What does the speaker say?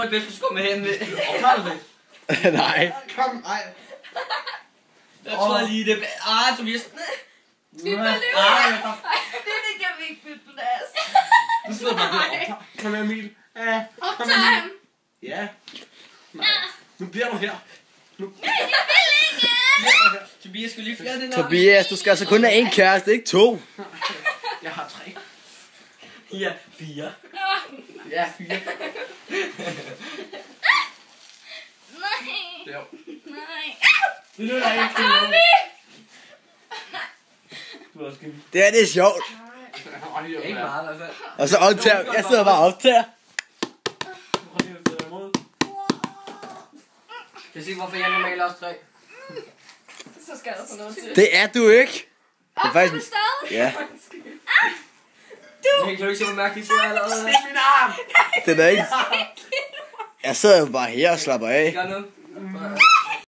Det bedste, du skulle med hen med. Optager du det? Nej. Kom, ej. Jeg tror lige det. Tobias. Vi bare løbe. Det kan vi ikke bytte plads. Du sidder bare der og optager. Kom her, Emil. Ja, Optag ham. Ja. Nej. Nu bliver du her. Nu Jeg vil ikke. bliver du her. Tobias skulle lige fjerne den Tobias, du skal altså kun have en kæreste, ikke 2. Jeg har 3. Ja, 4. Ja, 4. Nej. Jo. Nej. Det lyder ikke til noget. Du er også skæld. Det her, det er sjovt. Ikke meget i hvert fald. Og så optager. Jeg sidder bare og optager. Kan du se, hvorfor jeg normalt også 3? Så skal der sådan noget til. Det er du ikke. Og faktisk- du stadig? Ja, Kan du ikke se, hvor mærkeligt det er allerede? Det er min arm. det er ikke. Jeg sidder jo bare her og slapper af. Gør noget.